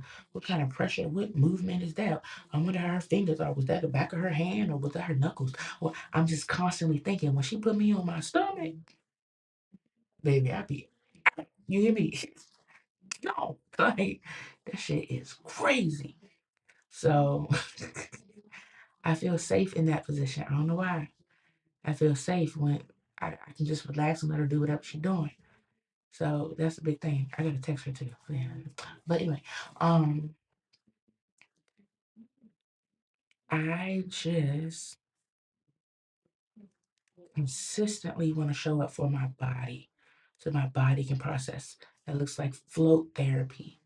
of pressure, what movement is that? I wonder how her fingers are. Was that the back of her hand or was that her knuckles? Well, I'm just constantly thinking when she put me on my stomach, baby, you hear me? No, like that shit is crazy. So I feel safe in that position. I don't know why. I feel safe when I can just relax and let her do whatever she's doing. So that's a big thing. I gotta text her too. Yeah. But anyway, um, I just consistently want to show up for my body so my body can process. That looks like float therapy,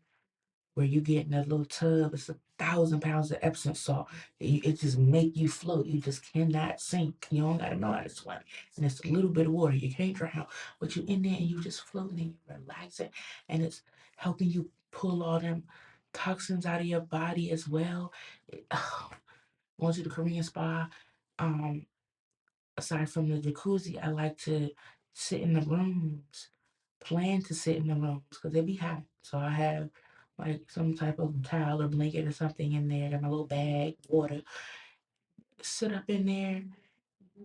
where you get in a little tub. It's 1,000 pounds of Epsom salt. It just make you float. You just cannot sink. You don't gotta know how to swim. And it's a little bit of water. You can't drown, but you in there and you just floating and you're relaxing, and it's helping you pull all them toxins out of your body as well. Going to the Korean spa. Um, Aside from the jacuzzi, I like to sit in the rooms, plan to sit in the rooms because they be hot. So I have like some type of towel or blanket or something in there, got my little bag, water. sit up in there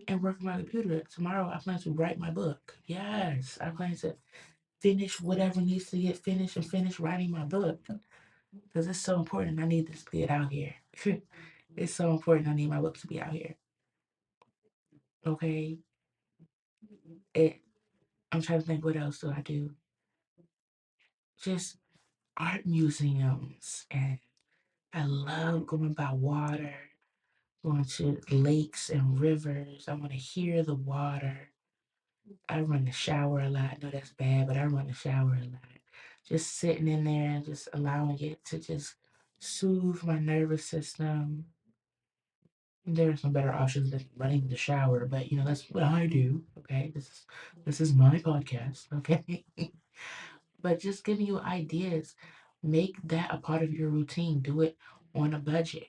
and work on my computer. Tomorrow I plan to write my book. Yes, I plan to finish whatever needs to get finished and finish writing my book because it's so important. I need this to get out here. It's so important. I need my book to be out here. Okay. It. I'm trying to think what else do I do. Just art museums, and I love going by water, going to lakes and rivers. I want to hear the water. I run the shower a lot. I know that's bad, but I run the shower a lot. Just sitting in there and just allowing it to just soothe my nervous system. There are some better options than running the shower, but that's what I do. Okay, this is my podcast. Okay, but just giving you ideas, make that a part of your routine. Do it on a budget.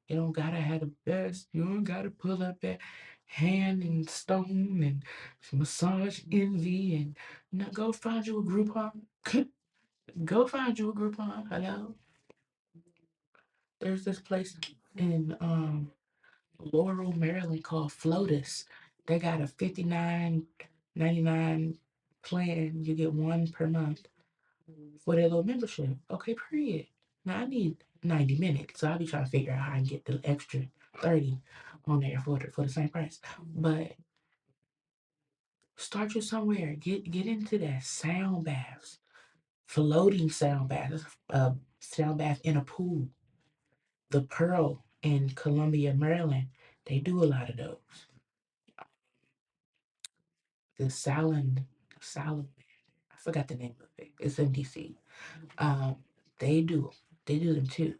You don't gotta have the best. You don't gotta pull up that hand and stone and massage envy and no, go find you a Groupon. Go find you a Groupon. Hello. There's this place in Laurel, Maryland called Flotus. They got a 59.99 plan. You get one per month for their little membership. Okay, period. Now I need 90 minutes, so I'll be trying to figure out how I can get the extra 30 on there for the same price. But start you somewhere. Get into that sound baths, floating sound baths, sound bath in a pool. The Pearl in Columbia, Maryland, they do a lot of those. The Salon, I forgot the name of it. It's in DC. Um, they do them too.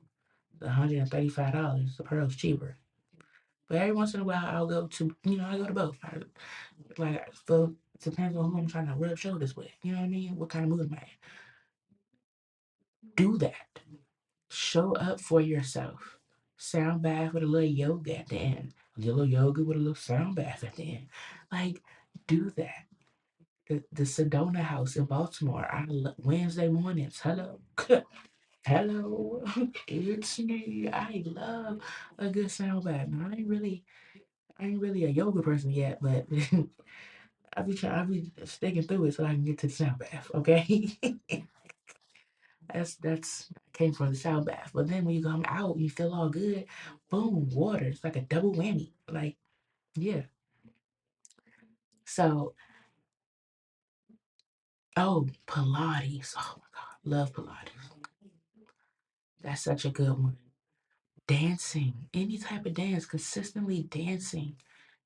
The $135. The Pearl's cheaper. But every once in a while, I'll go to, I go to both. It depends on who I'm trying to rub shoulders with. You know what I mean? What kind of mood am I in? Do that. Show up for yourself. Sound bath with a little yoga at the end. A little yoga with a little sound bath at the end. Like, do that. The Sedona House in Baltimore. Wednesday mornings. Hello. Hello. It's me. I love a good sound bath. Now, I ain't really a yoga person yet, but I be sticking through it so I can get to the sound bath, okay? That's came from the sound bath. But then when you come out, you feel all good. Boom, water. It's like a double whammy. Like, yeah. So, oh, Pilates. Oh my God, love Pilates. That's such a good one. Dancing, any type of dance, consistently dancing,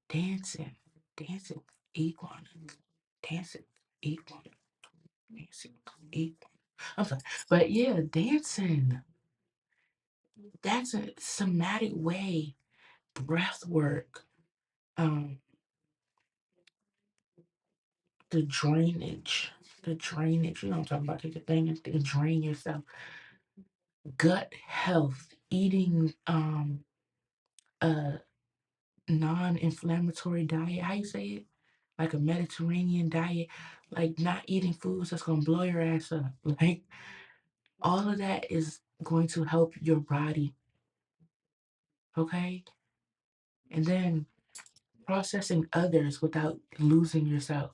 dancing, dancing, iguana, dancing, iguana, dancing, iguana. I'm sorry, but yeah, dancing. That's a somatic way, breath work, um, the drainage, you know what I'm talking about, take a thing and drain yourself. Gut health, eating a non-inflammatory diet. How you say it? Like a Mediterranean diet, like not eating foods that's gonna blow your ass up. Like all of that is going to help your body, okay? And then processing others without losing yourself.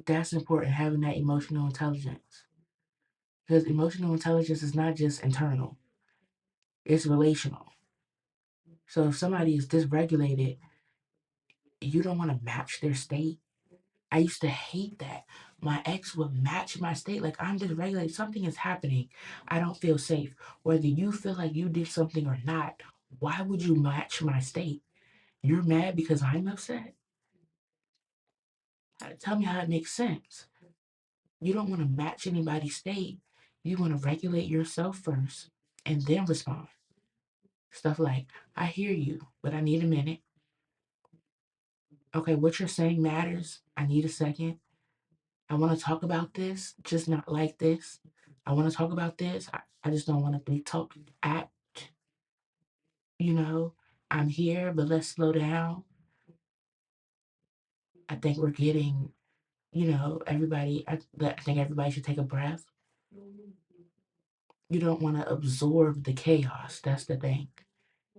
That's important, having that emotional intelligence. Because emotional intelligence is not just internal, it's relational. So if somebody is dysregulated, you don't want to match their state. I used to hate that. My ex would match my state. Like, I'm dysregulated. Something is happening. I don't feel safe. Whether you feel like you did something or not, why would you match my state? You're mad because I'm upset? Tell me how it makes sense. You don't want to match anybody's state. You want to regulate yourself first and then respond. Stuff like, I hear you, but I need a minute. Okay, what you're saying matters. I need a second. I want to talk about this, just not like this. I want to talk about this. I just don't want to be talked at, you know. I'm here, but let's slow down. I think we're getting, everybody, I think everybody should take a breath. You don't want to absorb the chaos. That's the thing.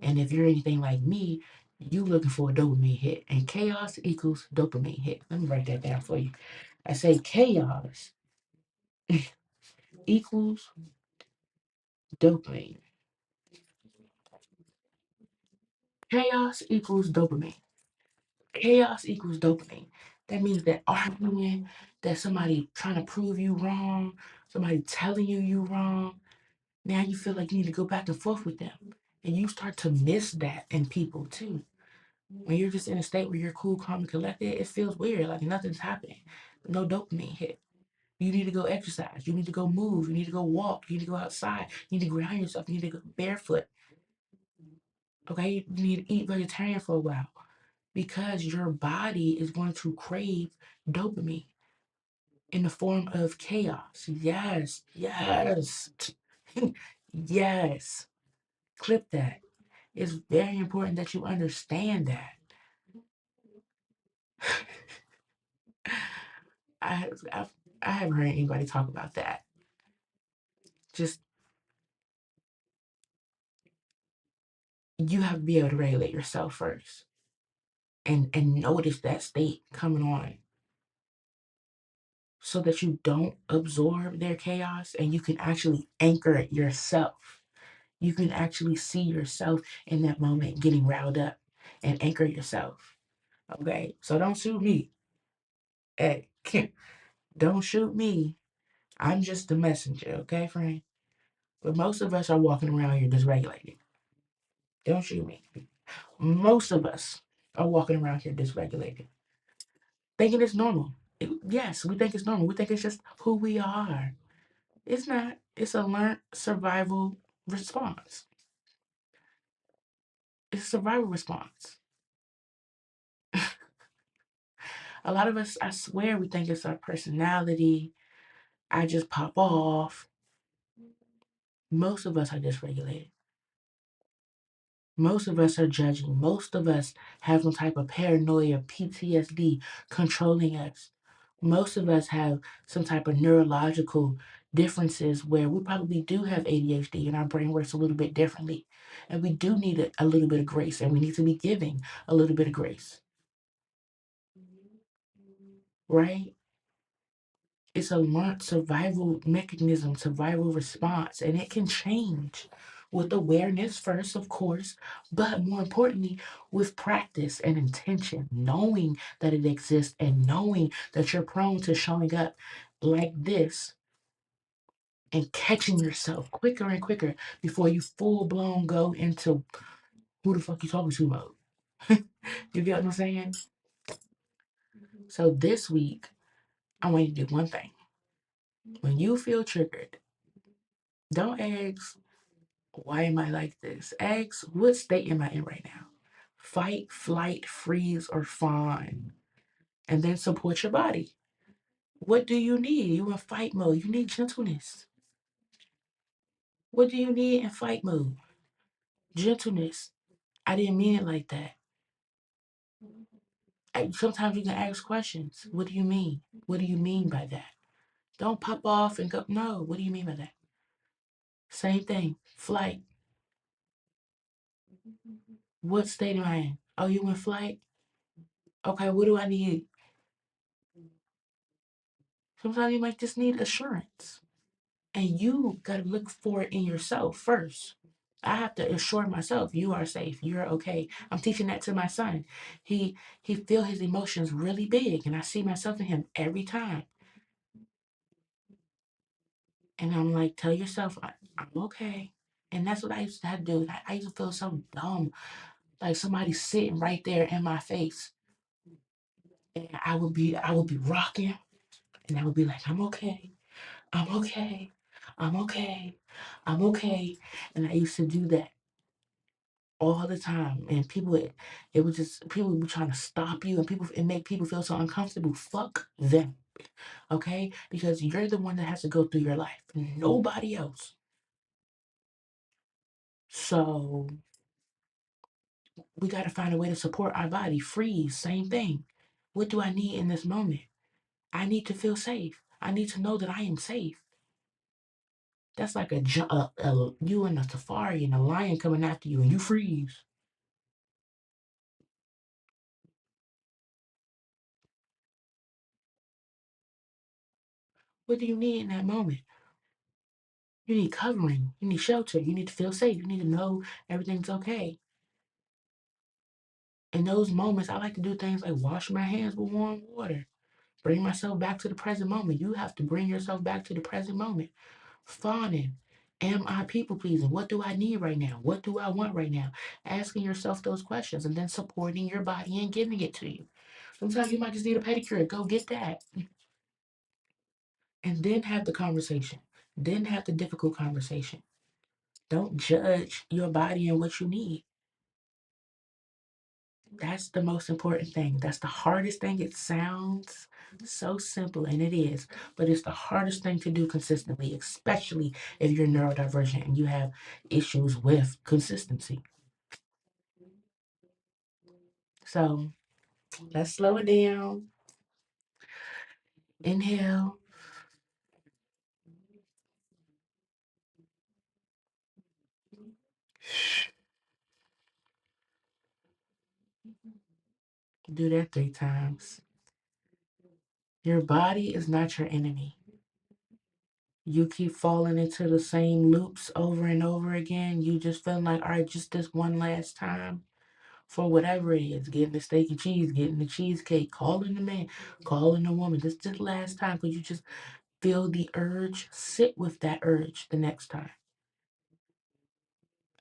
And if you're anything like me, you looking for a dopamine hit. And chaos equals dopamine hit. Let me write that down for you. I say chaos equals dopamine. Chaos equals dopamine. Chaos equals dopamine. That means that arguing, that somebody trying to prove you wrong, somebody telling you wrong, now you feel like you need to go back and forth with them. And you start to miss that in people too. When you're just in a state where you're cool, calm, and collected, it feels weird, like nothing's happening. No dopamine hit. You need to go exercise. You need to go move. You need to go walk. You need to go outside. You need to ground yourself. You need to go barefoot. Okay? You need to eat vegetarian for a while because your body is going to crave dopamine in the form of chaos. Yes, yes, yes. Clip that. It's very important that you understand that. I, I've, I haven't heard anybody talk about that. Just you have to be able to regulate yourself first and notice that state coming on so that you don't absorb their chaos and you can actually anchor it yourself. You can actually see yourself in that moment getting riled up and anchor yourself. Okay? So don't shoot me. Hey, don't shoot me. I'm just the messenger, okay, friend? But most of us are walking around here dysregulated. Don't shoot me. Most of us are walking around here dysregulated, thinking it's normal. Yes, we think it's normal. We think it's just who we are. It's not. It's a learned survival response. It's a survival response. A lot of us, I swear, we think it's our personality. I just pop off. Most of us are dysregulated. Most of us are judging. Most of us have some type of paranoia, PTSD controlling us. Most of us have some type of neurological differences where we probably do have ADHD and our brain works a little bit differently. And we do need a little bit of grace and we need to be giving a little bit of grace, right? It's a learned survival mechanism, survival response, and it can change with awareness first, of course, but more importantly, with practice and intention, knowing that it exists and knowing that you're prone to showing up like this and catching yourself quicker and quicker before you full blown go into who the fuck you talking to mode. You get what I'm saying? So this week, I want you to do one thing. When you feel triggered, don't ask, why am I like this? Ask, what state am I in right now? Fight, flight, freeze, or fawn. And then support your body. What do you need? You in fight mode. You need gentleness. What do you need in fight mode? Gentleness. I didn't mean it like that. Sometimes you can ask questions. What do you mean? What do you mean by that? Don't pop off and go, no, what do you mean by that? Same thing. Flight. What state am I in? Oh, you in flight? Okay, what do I need? Sometimes you might just need assurance. And you got to look for it in yourself first. I have to assure myself you are safe, you're okay. I'm teaching that to my son. He feel his emotions really big, and I see myself in him every time. And I'm like, tell yourself I'm okay. And that's what I used to have to do. I used to feel so dumb, like somebody sitting right there in my face, and I would be rocking, and I would be like, I'm okay, I'm okay, I'm okay, I'm okay. And I used to do that all the time, and it was just people would be trying to stop you, and people it make people feel so uncomfortable. Fuck them, okay? Because you're the one that has to go through your life, nobody else. So we got to find a way to support our body. Freeze, same thing. What do I need in this moment? I need to feel safe. I need to know that I am safe. That's like you in a safari and a lion coming after you and you freeze. What do you need in that moment? You need covering. You need shelter. You need to feel safe. You need to know everything's okay. In those moments, I like to do things like wash my hands with warm water, bring myself back to the present moment. You have to bring yourself back to the present moment. Fawning. Am I people pleasing? What do I need right now? What do I want right now? Asking yourself those questions and then supporting your body and giving it to you. Sometimes you might just need a pedicure. Go get that. And then have the conversation. Then have the difficult conversation. Don't judge your body and what you need. That's the most important thing. That's the hardest thing. It sounds so simple, and it is, but it's the hardest thing to do consistently, especially if you're neurodivergent and you have issues with consistency. So let's slow it down. Inhale. Do that 3 times. Your body is not your enemy. You keep falling into the same loops over and over again. You just feeling like, all right, just this one last time for whatever it is, getting the steak and cheese, getting the cheesecake, calling the man, calling the woman. This last time, because you just feel the urge. Sit with that urge the next time.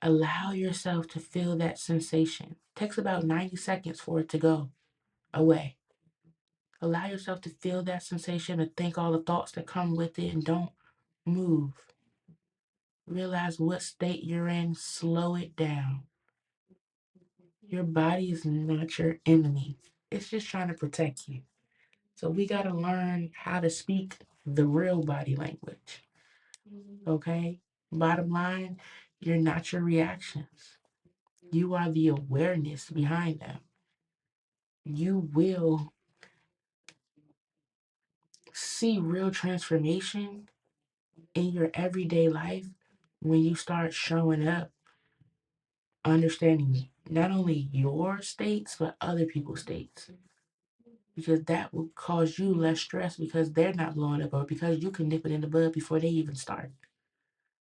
Allow yourself to feel that sensation. Takes about 90 seconds for it to go away. Allow yourself to feel that sensation and think all the thoughts that come with it and don't move. Realize what state you're in. Slow it down. Your body is not your enemy. It's just trying to protect you. So we got to learn how to speak the real body language. Okay? Bottom line, you're not your reactions. You are the awareness behind them. You will see real transformation in your everyday life when you start showing up, understanding not only your states, but other people's states. Because that will cause you less stress because they're not blowing up or because you can nip it in the bud before they even start.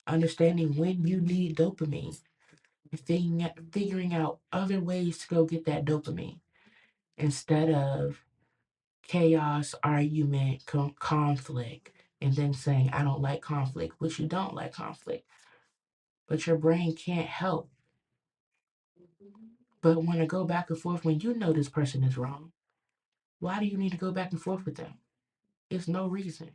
Understanding when you need dopamine and figuring out other ways to go get that dopamine instead of chaos, argument, conflict, and then saying, I don't like conflict, which you don't like conflict. But your brain can't help but want to go back and forth when you know this person is wrong. Why do you need to go back and forth with them? It's no reason.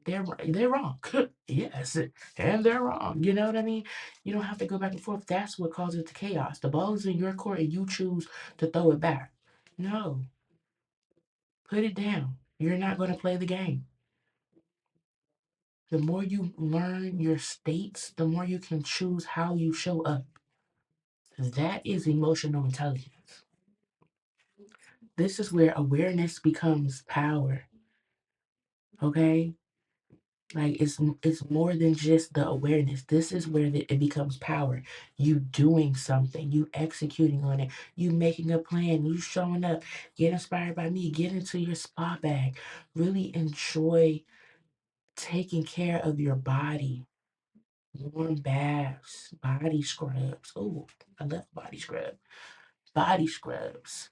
They're wrong. Yes, and they're wrong. You know what I mean? You don't have to go back and forth. That's what causes the chaos. The ball is in your court and you choose to throw it back. No, put it down. You're not going to play the game. The more you learn your states, the more you can choose how you show up. That is emotional intelligence. This is where awareness becomes power. Okay? Like it's more than just the awareness. This is where it becomes power. You doing something, you executing on it, you making a plan, you showing up, get inspired by me, get into your spa bag. Really enjoy taking care of your body. Warm baths, body scrubs. Oh, I love body scrub. Body scrubs.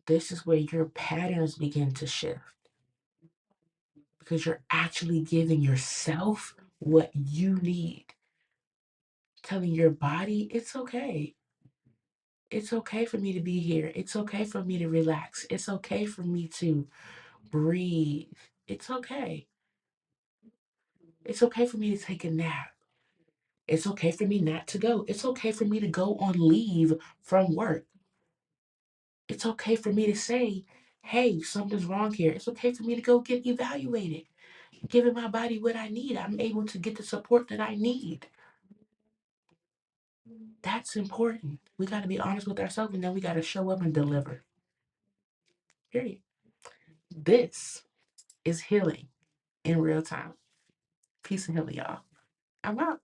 This is where your patterns begin to shift because you're actually giving yourself what you need. Telling your body, it's okay. It's okay for me to be here. It's okay for me to relax. It's okay for me to breathe. It's okay. It's okay for me to take a nap. It's okay for me not to go. It's okay for me to go on leave from work. It's okay for me to say, hey, something's wrong here. It's okay for me to go get evaluated. Giving my body what I need. I'm able to get the support that I need. That's important. We got to be honest with ourselves and then we got to show up and deliver. Period. This is healing in real time. Peace and healing, y'all. I'm out.